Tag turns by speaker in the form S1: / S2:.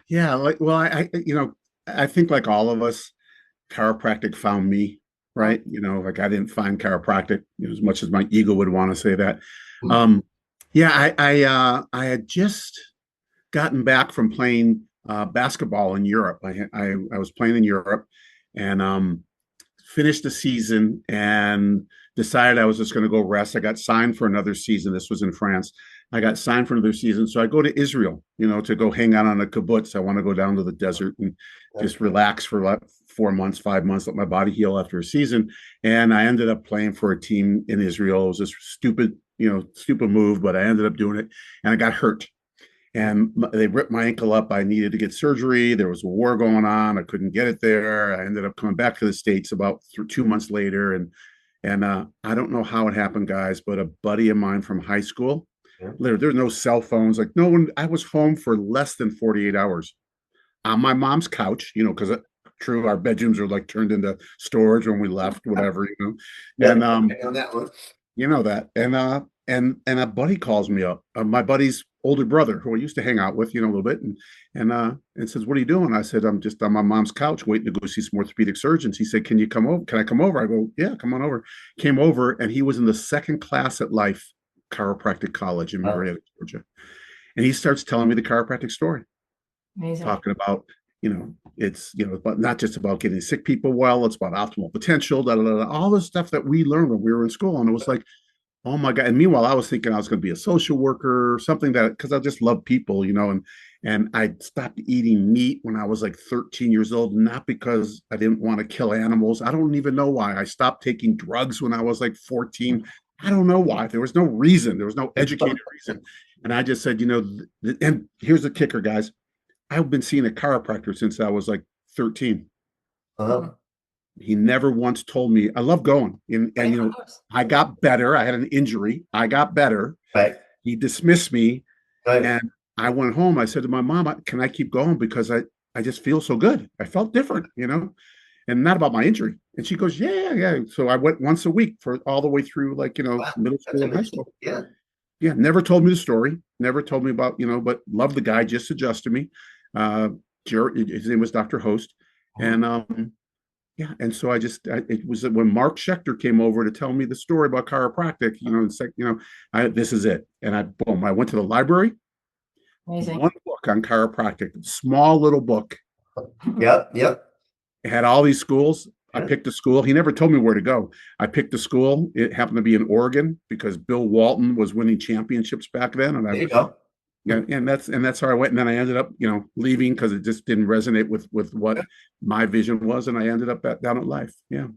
S1: yeah. Like, well, I think like all of us, chiropractic found me, right? Like I didn't find chiropractic, as much as my ego would want to say that. Um, yeah, I had just gotten back from playing basketball in Europe. I was playing in Europe, and finished the season and decided I was just going to go rest. I got signed for another season. This was in France. I got signed for another season. So I go to Israel, to go hang out on a kibbutz. I want to go down to the desert and just relax for like 4 months, 5 months, let my body heal after a season. And I ended up playing for a team in Israel. It was this stupid move, but I ended up doing it and I got hurt and they ripped my ankle up. I needed to get surgery. There was a war going on. I couldn't get it there. I ended up coming back to the States about 2 months later. And I don't know how it happened, guys, but a buddy of mine from high school, there's no cell phones. Like no one, I was home for less than 48 hours on my mom's couch, because true, our bedrooms are like turned into storage when we left, whatever.
S2: Yeah,
S1: And
S2: on that one.
S1: you know that. And a buddy calls me up, my buddy's older brother who I used to hang out with, a little bit, and says, "What are you doing?" I said, "I'm just on my mom's couch waiting to go see some orthopedic surgeons." He said, "Can you come over? Can I come over?" I go, "Yeah, come on over." Came over, and he was in the second class at Life Chiropractic College in Marietta, Georgia, and he starts telling me the chiropractic story,
S3: Amazing.
S1: talking about it's but not just about getting sick people well, it's about optimal potential, all the stuff that we learned when we were in school. And it was like, oh my God. And meanwhile, I was thinking I was going to be a social worker, something that, because I just love people, and I stopped eating meat when I was like 13 years old, not because I didn't want to kill animals. I don't even know why. I stopped taking drugs when I was like 14. I don't know why. There was no reason. There was no educated reason. And I just said, and here's the kicker, guys. I've been seeing a chiropractor since I was like 13.
S2: Uh-huh.
S1: He never once told me. I love going. And I got better. I had an injury. I got better.
S2: Right.
S1: He dismissed me.
S2: Right.
S1: And I went home. I said to my mom, "Can I keep going? Because I just feel so good. I felt different, and not about my injury." And she goes, "Yeah, yeah." So I went once a week for all the way through, like,
S2: Wow,
S1: middle
S2: that's
S1: school and high
S2: amazing.
S1: school.
S2: Yeah.
S1: Yeah. Never told me the story. Never told me about, but loved the guy, just adjusted me. His name was Dr. Host. And yeah, and so it was when Mark Schechter came over to tell me the story about chiropractic, it's like, this is it. And I went to the library,
S3: Amazing.
S1: one book on chiropractic, small little book.
S2: Yep. Yep.
S1: It had all these schools. I
S2: Yeah.
S1: picked a school. He never told me where to go. I picked a school. It happened to be in Oregon because Bill Walton was winning championships back then. And
S2: There you go.
S1: yeah, and that's how I went. And then I ended up, leaving because it just didn't resonate with what my vision was. And I ended up down at Life. Yeah.